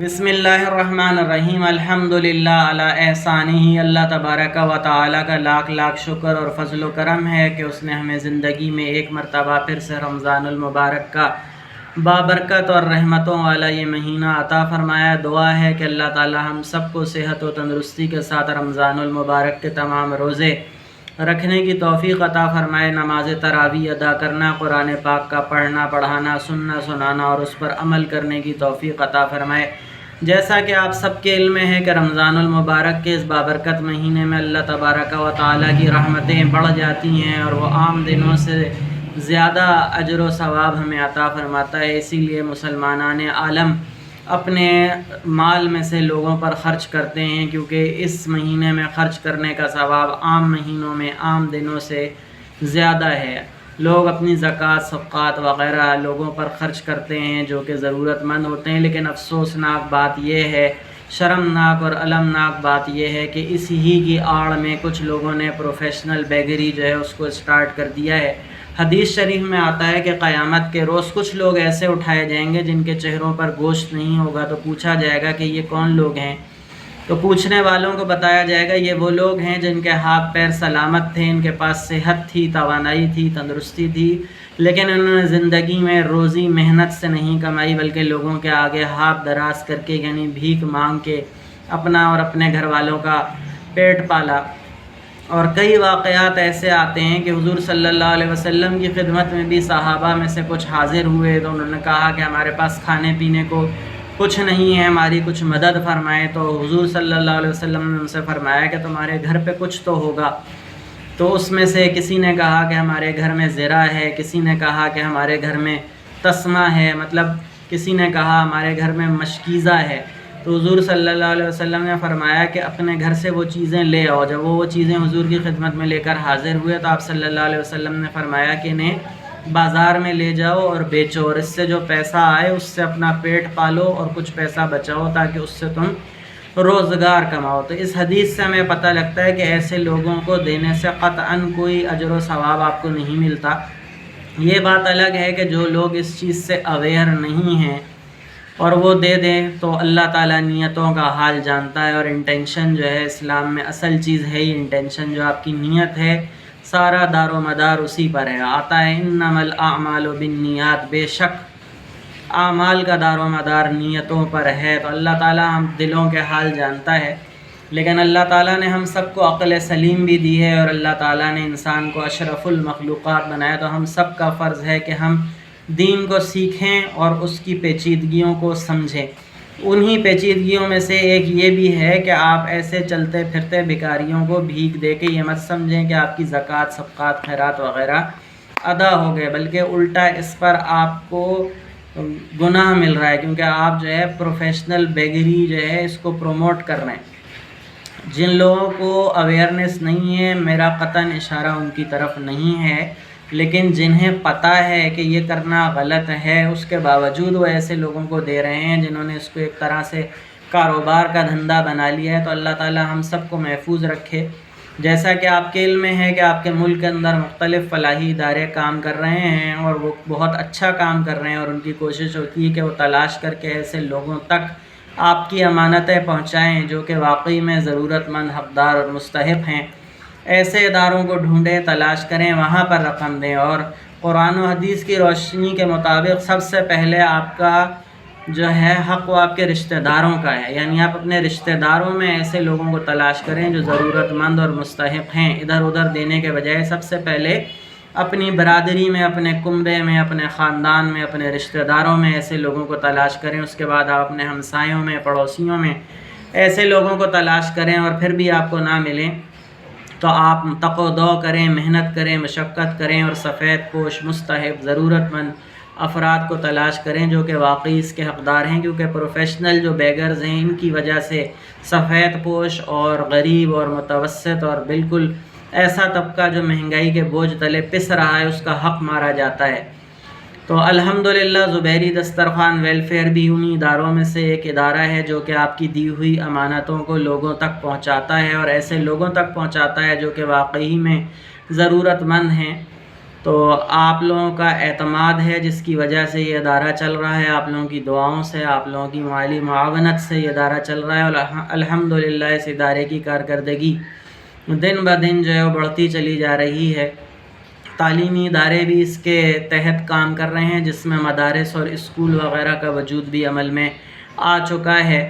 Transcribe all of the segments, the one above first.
بسم اللہ الرحمن الرحیم الحمدللہ علی احسانہ۔ اللہ تبارک و تعالیٰ کا لاکھ لاکھ شکر اور فضل و کرم ہے کہ اس نے ہمیں زندگی میں ایک مرتبہ پھر سے رمضان المبارک کا بابرکت اور رحمتوں والا یہ مہینہ عطا فرمایا۔ دعا ہے کہ اللہ تعالیٰ ہم سب کو صحت و تندرستی کے ساتھ رمضان المبارک کے تمام روزے رکھنے کی توفیق عطا فرمائے، نماز تراویح ادا کرنا، قرآن پاک کا پڑھنا پڑھانا، سننا سنانا اور اس پر عمل کرنے کی توفیق عطا فرمائے۔ جیسا کہ آپ سب کے علم میں ہے کہ رمضان المبارک کے اس بابرکت مہینے میں اللہ تبارک و تعالیٰ کی رحمتیں بڑھ جاتی ہیں اور وہ عام دنوں سے زیادہ اجر و ثواب ہمیں عطا فرماتا ہے۔ اسی لیے مسلمانان عالم اپنے مال میں سے لوگوں پر خرچ کرتے ہیں، کیونکہ اس مہینے میں خرچ کرنے کا ثواب عام مہینوں میں عام دنوں سے زیادہ ہے۔ لوگ اپنی زکوٰۃ صدقات وغیرہ لوگوں پر خرچ کرتے ہیں جو کہ ضرورت مند ہوتے ہیں، لیکن افسوسناک بات یہ ہے، شرمناک اور المناک بات یہ ہے کہ اس ہی کی آڑ میں کچھ لوگوں نے پروفیشنل بیگری جو ہے اس کو سٹارٹ کر دیا ہے۔ حدیث شریف میں آتا ہے کہ قیامت کے روز کچھ لوگ ایسے اٹھائے جائیں گے جن کے چہروں پر گوشت نہیں ہوگا، تو پوچھا جائے گا کہ یہ کون لوگ ہیں؟ تو پوچھنے والوں کو بتایا جائے گا یہ وہ لوگ ہیں جن کے ہاتھ پیر سلامت تھے، ان کے پاس صحت تھی، توانائی تھی، تندرستی تھی، لیکن انہوں نے زندگی میں روزی محنت سے نہیں کمائی بلکہ لوگوں کے آگے ہاتھ دراز کر کے یعنی بھیک مانگ کے اپنا اور اپنے گھر والوں کا پیٹ پالا۔ اور کئی واقعات ایسے آتے ہیں کہ حضور صلی اللہ علیہ وسلم کی خدمت میں بھی صحابہ میں سے کچھ حاضر ہوئے تو انہوں نے کہا کہ ہمارے پاس کھانے پینے کو کچھ نہیں ہے، ہماری کچھ مدد فرمائیں۔ تو حضور صلی اللہ علیہ وسلم نے ان سے فرمایا کہ تمہارے گھر پہ کچھ تو ہوگا۔ تو اس میں سے کسی نے کہا کہ ہمارے گھر میں زرہ ہے، کسی نے کہا کہ ہمارے گھر میں تسمہ ہے، مطلب کسی نے کہا ہمارے گھر میں مشکیزہ ہے۔ تو حضور صلی اللہ علیہ وسلم نے فرمایا کہ اپنے گھر سے وہ چیزیں لے آؤ۔ جب وہ چیزیں حضور کی خدمت میں لے کر حاضر ہوئے تو آپ صلی اللہ علیہ وسلم نے فرمایا کہ انہیں بازار میں لے جاؤ اور بیچو، اور اس سے جو پیسہ آئے اس سے اپنا پیٹ پالو اور کچھ پیسہ بچاؤ تاکہ اس سے تم روزگار کماؤ۔ تو اس حدیث سے ہمیں پتہ لگتا ہے کہ ایسے لوگوں کو دینے سے قطعاً کوئی اجر و ثواب آپ کو نہیں ملتا۔ یہ بات الگ ہے کہ جو لوگ اس چیز سے اویئر نہیں ہیں اور وہ دے دیں، تو اللہ تعالیٰ نیتوں کا حال جانتا ہے، اور انٹینشن جو ہے اسلام میں اصل چیز ہے ہی انٹینشن، جو آپ کی نیت ہے سارا دار و مدار اسی پر ہے۔ آتا ہے انما الاعمال بالنیات، بے شک اعمال کا دار و مدار نیتوں پر ہے۔ تو اللہ تعالیٰ ہم دلوں کے حال جانتا ہے، لیکن اللہ تعالیٰ نے ہم سب کو عقل سلیم بھی دی ہے اور اللہ تعالیٰ نے انسان کو اشرف المخلوقات بنایا، تو ہم سب کا فرض ہے کہ ہم دین کو سیکھیں اور اس کی پیچیدگیوں کو سمجھیں۔ انہی پیچیدگیوں میں سے ایک یہ بھی ہے کہ آپ ایسے چلتے پھرتے بھکاریوں کو بھیک دے کے یہ مت سمجھیں کہ آپ کی زکوٰۃ صدقات خیرات وغیرہ ادا ہو گئے، بلکہ الٹا اس پر آپ کو گناہ مل رہا ہے، کیونکہ آپ جو ہے پروفیشنل بیگری جو ہے اس کو پروموٹ کر رہے ہیں۔ جن لوگوں کو اویئرنیس نہیں ہے، میرا قطعاً اشارہ ان کی طرف نہیں ہے، لیکن جنہیں پتہ ہے کہ یہ کرنا غلط ہے اس کے باوجود وہ ایسے لوگوں کو دے رہے ہیں جنہوں نے اس کو ایک طرح سے کاروبار کا دھندا بنا لیا ہے۔ تو اللہ تعالیٰ ہم سب کو محفوظ رکھے۔ جیسا کہ آپ کے علم میں ہے کہ آپ کے ملک کے اندر مختلف فلاحی ادارے کام کر رہے ہیں اور وہ بہت اچھا کام کر رہے ہیں، اور ان کی کوشش ہوتی ہے کہ وہ تلاش کر کے ایسے لوگوں تک آپ کی امانتیں پہنچائیں جو کہ واقعی میں ضرورت مند، حقدار اور مستحق ہیں۔ ایسے اداروں کو ڈھونڈیں، تلاش کریں، وہاں پر رقم دیں، اور قرآن و حدیث کی روشنی کے مطابق سب سے پہلے آپ کا جو ہے حق وہ آپ کے رشتہ داروں کا ہے، یعنی آپ اپنے رشتہ داروں میں ایسے لوگوں کو تلاش کریں جو ضرورت مند اور مستحق ہیں۔ ادھر ادھر دینے کے بجائے سب سے پہلے اپنی برادری میں، اپنے کنبے میں، اپنے خاندان میں، اپنے رشتہ داروں میں ایسے لوگوں کو تلاش کریں۔ اس کے بعد آپ اپنے ہمسایوں میں، پڑوسیوں میں ایسے لوگوں کو تلاش کریں، اور پھر بھی آپ کو نہ ملیں تو آپ تق و دو کریں، محنت کریں، مشقت کریں، اور سفید پوش مستحق ضرورت مند افراد کو تلاش کریں جو کہ واقعی اس کے حقدار ہیں، کیونکہ پروفیشنل جو بیگرز ہیں ان کی وجہ سے سفید پوش اور غریب اور متوسط اور بالکل ایسا طبقہ جو مہنگائی کے بوجھ تلے پس رہا ہے اس کا حق مارا جاتا ہے۔ تو الحمدللہ زبیری دسترخوان ویلفیئر بھی انہی اداروں میں سے ایک ادارہ ہے جو کہ آپ کی دی ہوئی امانتوں کو لوگوں تک پہنچاتا ہے، اور ایسے لوگوں تک پہنچاتا ہے جو کہ واقعی میں ضرورت مند ہیں۔ تو آپ لوگوں کا اعتماد ہے جس کی وجہ سے یہ ادارہ چل رہا ہے، آپ لوگوں کی دعاؤں سے، آپ لوگوں کی مالی معاونت سے یہ ادارہ چل رہا ہے، اور الحمدللہ اس ادارے کی کارکردگی دن بہ دن جو ہے وہ بڑھتی چلی جا رہی ہے۔ تعلیمی ادارے بھی اس کے تحت کام کر رہے ہیں، جس میں مدارس اور اسکول وغیرہ کا وجود بھی عمل میں آ چکا ہے،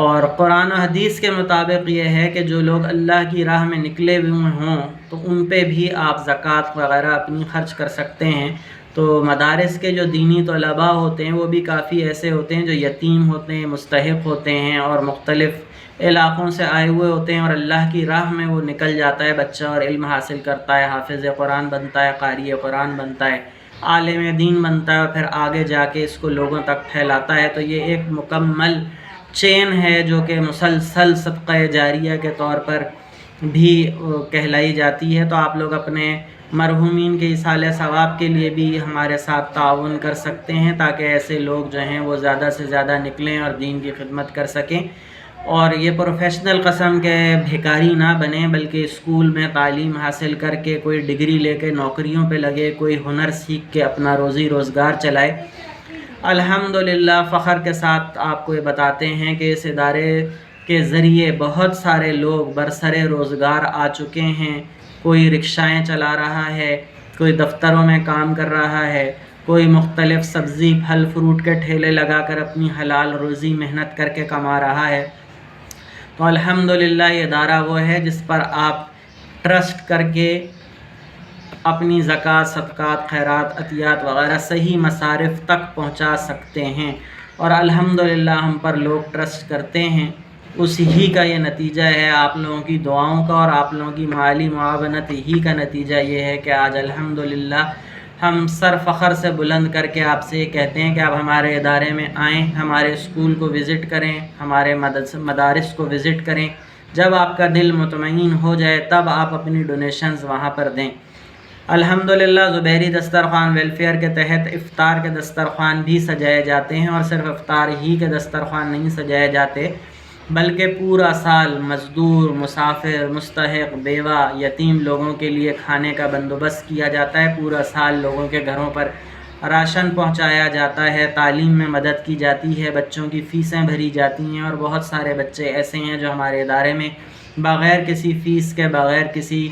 اور قرآن و حدیث کے مطابق یہ ہے کہ جو لوگ اللہ کی راہ میں نکلے ہوئے ہوں تو ان پہ بھی آپ زکوٰۃ وغیرہ اپنی خرچ کر سکتے ہیں۔ تو مدارس کے جو دینی طلباء ہوتے ہیں وہ بھی کافی ایسے ہوتے ہیں جو یتیم ہوتے ہیں، مستحق ہوتے ہیں، اور مختلف علاقوں سے آئے ہوئے ہوتے ہیں، اور اللہ کی راہ میں وہ نکل جاتا ہے بچہ اور علم حاصل کرتا ہے، حافظ قرآن بنتا ہے، قاری قرآن بنتا ہے، عالم دین بنتا ہے، اور پھر آگے جا کے اس کو لوگوں تک پھیلاتا ہے۔ تو یہ ایک مکمل چین ہے جو کہ مسلسل صدقہ جاریہ کے طور پر بھی کہلائی جاتی ہے۔ تو آپ لوگ اپنے مرحومین کے ایصال ثواب کے لیے بھی ہمارے ساتھ تعاون کر سکتے ہیں، تاکہ ایسے لوگ جو ہیں وہ زیادہ سے زیادہ نکلیں اور دین کی خدمت کر سکیں، اور یہ پروفیشنل قسم کے بھکاری نہ بنیں، بلکہ اسکول میں تعلیم حاصل کر کے کوئی ڈگری لے کے نوکریوں پہ لگے، کوئی ہنر سیکھ کے اپنا روزی روزگار چلائے۔ الحمدللہ فخر کے ساتھ آپ کو یہ بتاتے ہیں کہ اس ادارے کے ذریعے بہت سارے لوگ برسر روزگار آ چکے ہیں۔ کوئی رکشائیں چلا رہا ہے، کوئی دفتروں میں کام کر رہا ہے، کوئی مختلف سبزی پھل فروٹ کے ٹھیلے لگا کر اپنی حلال روزی محنت کر کے کما رہا ہے۔ تو الحمدللہ یہ ادارہ وہ ہے جس پر آپ ٹرسٹ کر کے اپنی زکوٰۃ، صدقات، خیرات، عطیات وغیرہ صحیح مصارف تک پہنچا سکتے ہیں، اور الحمدللہ ہم پر لوگ ٹرسٹ کرتے ہیں۔ اسی ہی کا یہ نتیجہ ہے، آپ لوگوں کی دعاؤں کا اور آپ لوگوں کی مالی معاونت ہی کا نتیجہ یہ ہے کہ آج الحمدللہ ہم سر فخر سے بلند کر کے آپ سے یہ کہتے ہیں کہ آپ ہمارے ادارے میں آئیں، ہمارے اسکول کو وزٹ کریں، ہمارے مدارس کو وزٹ کریں۔ جب آپ کا دل مطمئن ہو جائے تب آپ اپنی ڈونیشنز وہاں پر دیں۔ الحمدللہ زبیری دسترخوان ویلفیئر کے تحت افطار کے دسترخوان بھی سجائے جاتے ہیں، اور صرف افطار ہی کے دسترخوان نہیں سجائے جاتے بلکہ پورا سال مزدور، مسافر، مستحق، بیوہ، یتیم لوگوں کے لیے کھانے کا بندوبست کیا جاتا ہے۔ پورا سال لوگوں کے گھروں پر راشن پہنچایا جاتا ہے، تعلیم میں مدد کی جاتی ہے، بچوں کی فیسیں بھری جاتی ہیں، اور بہت سارے بچے ایسے ہیں جو ہمارے ادارے میں بغیر کسی فیس کے، بغیر کسی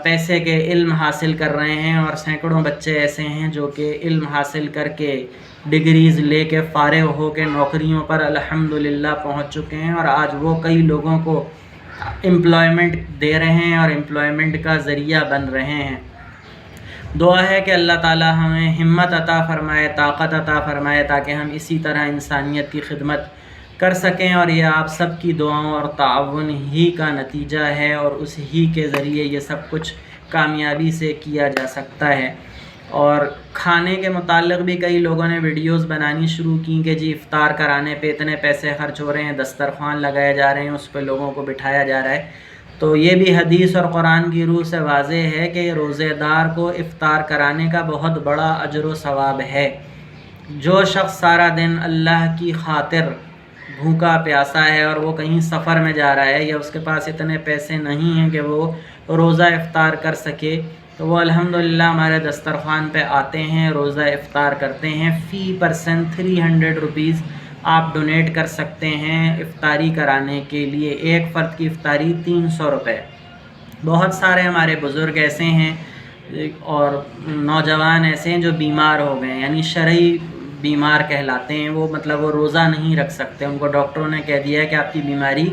پیسے کے علم حاصل کر رہے ہیں، اور سینکڑوں بچے ایسے ہیں جو کہ علم حاصل کر کے ڈگریز لے کے فارغ ہو کے نوکریوں پر الحمدللہ پہنچ چکے ہیں، اور آج وہ کئی لوگوں کو امپلائمنٹ دے رہے ہیں اور امپلائمنٹ کا ذریعہ بن رہے ہیں۔ دعا ہے کہ اللہ تعالی ہمیں ہمت عطا فرمائے، طاقت عطا فرمائے، تاکہ ہم اسی طرح انسانیت کی خدمت کر سکیں، اور یہ آپ سب کی دعاؤں اور تعاون ہی کا نتیجہ ہے، اور اس ہی کے ذریعے یہ سب کچھ کامیابی سے کیا جا سکتا ہے۔ اور کھانے کے متعلق بھی کئی لوگوں نے ویڈیوز بنانی شروع کی کہ جی افطار کرانے پہ اتنے پیسے خرچ ہو رہے ہیں، دسترخوان لگائے جا رہے ہیں، اس پہ لوگوں کو بٹھایا جا رہا ہے۔ تو یہ بھی حدیث اور قرآن کی روح سے واضح ہے کہ روزے دار کو افطار کرانے کا بہت بڑا اجر و ثواب ہے۔ جو شخص سارا دن اللہ کی خاطر بھوکا پیاسا ہے اور وہ کہیں سفر میں جا رہا ہے، یا اس کے پاس اتنے پیسے نہیں ہیں کہ وہ روزہ افطار کر سکے، تو وہ الحمدللہ ہمارے دسترخوان پہ آتے ہیں، روزہ افطار کرتے ہیں۔ فی پرسن 300 روپیز آپ ڈونیٹ کر سکتے ہیں افطاری کرانے کے لیے۔ ایک فرد کی افطاری 300 روپے۔ بہت سارے ہمارے بزرگ ایسے ہیں اور نوجوان ایسے ہیں جو بیمار ہو گئے ہیں، یعنی شرعی بیمار کہلاتے ہیں، وہ وہ روزہ نہیں رکھ سکتے، ان کو ڈاکٹروں نے کہہ دیا ہے کہ آپ کی بیماری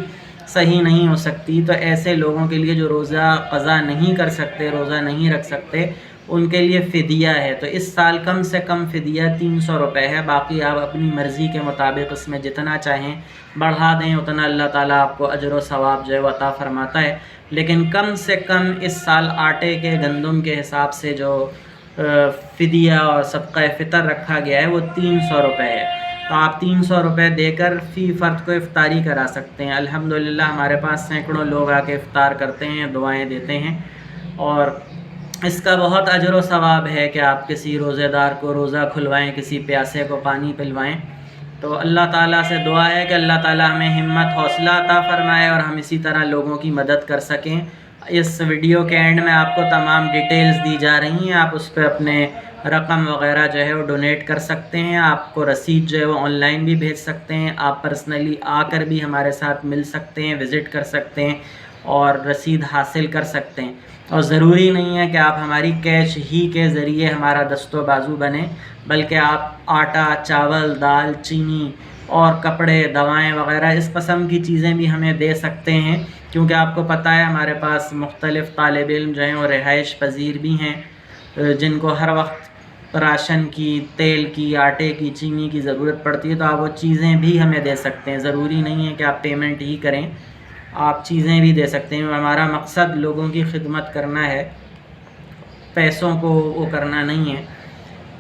صحیح نہیں ہو سکتی۔ تو ایسے لوگوں کے لیے جو روزہ قضا نہیں کر سکتے، روزہ نہیں رکھ سکتے، ان کے لیے فدیہ ہے۔ تو اس سال کم سے کم فدیہ 300 روپے ہے، باقی آپ اپنی مرضی کے مطابق اس میں جتنا چاہیں بڑھا دیں، اتنا اللہ تعالیٰ آپ کو اجر و ثواب جو ہے عطا فرماتا ہے۔ لیکن کم سے کم اس سال آٹے کے، گندم کے حساب سے جو فدیہ اور صدقہ فطر رکھا گیا ہے وہ 300 روپے ہے۔ تو آپ 300 روپے دے کر فی فرد کو افطاری کرا سکتے ہیں۔ الحمدللہ ہمارے پاس سینکڑوں لوگ آ کے افطار کرتے ہیں، دعائیں دیتے ہیں، اور اس کا بہت اجر و ثواب ہے کہ آپ کسی روزے دار کو روزہ کھلوائیں، کسی پیاسے کو پانی پلوائیں۔ تو اللہ تعالیٰ سے دعا ہے کہ اللہ تعالیٰ ہمیں ہمت، حوصلہ عطا فرمائے اور ہم اسی طرح لوگوں کی مدد کر سکیں۔ اس ویڈیو کے اینڈ میں آپ کو تمام ڈیٹیلز دی جا رہی ہیں، آپ اس پہ اپنے رقم وغیرہ جو ہے وہ ڈونیٹ کر سکتے ہیں، آپ کو رسید جو ہے وہ آن لائن بھی بھیج سکتے ہیں، آپ پرسنلی آ کر بھی ہمارے ساتھ مل سکتے ہیں، وزٹ کر سکتے ہیں اور رسید حاصل کر سکتے ہیں۔ اور ضروری نہیں ہے کہ آپ ہماری کیش ہی کے ذریعے ہمارا دست و بازو بنیں، بلکہ آپ آٹا، چاول، دال، چینی اور کپڑے، دوائیں وغیرہ اس قسم کی چیزیں بھی ہمیں دے سکتے ہیں، کیونکہ آپ کو پتہ ہے ہمارے پاس مختلف طالب علم جو ہیں وہ رہائش پذیر بھی ہیں، جن کو ہر وقت راشن کی، تیل کی، آٹے کی، چینی کی ضرورت پڑتی ہے، تو آپ وہ چیزیں بھی ہمیں دے سکتے ہیں۔ ضروری نہیں ہے کہ آپ پیمنٹ ہی کریں، آپ چیزیں بھی دے سکتے ہیں۔ ہمارا مقصد لوگوں کی خدمت کرنا ہے، پیسوں کو وہ کرنا نہیں ہے۔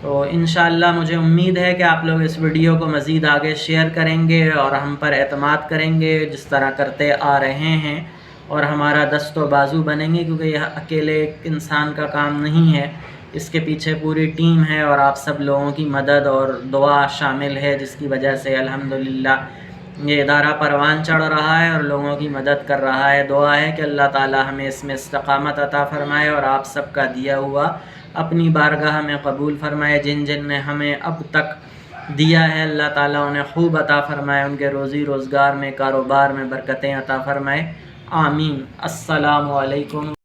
تو انشاءاللہ مجھے امید ہے کہ آپ لوگ اس ویڈیو کو مزید آگے شیئر کریں گے اور ہم پر اعتماد کریں گے جس طرح کرتے آ رہے ہیں، اور ہمارا دست و بازو بنیں گے، کیونکہ یہ اکیلے ایک انسان کا کام نہیں ہے، اس کے پیچھے پوری ٹیم ہے اور آپ سب لوگوں کی مدد اور دعا شامل ہے، جس کی وجہ سے الحمدللہ یہ ادارہ پروان چڑھ رہا ہے اور لوگوں کی مدد کر رہا ہے۔ دعا ہے کہ اللہ تعالی ہمیں اس میں استقامت عطا فرمائے اور آپ سب کا دیا ہوا اپنی بارگاہ میں قبول فرمائے۔ جن جن نے ہمیں اب تک دیا ہے اللہ تعالیٰ انہیں خوب عطا فرمائے، ان کے روزی روزگار میں، کاروبار میں برکتیں عطا فرمائے، آمین۔ السلام علیکم۔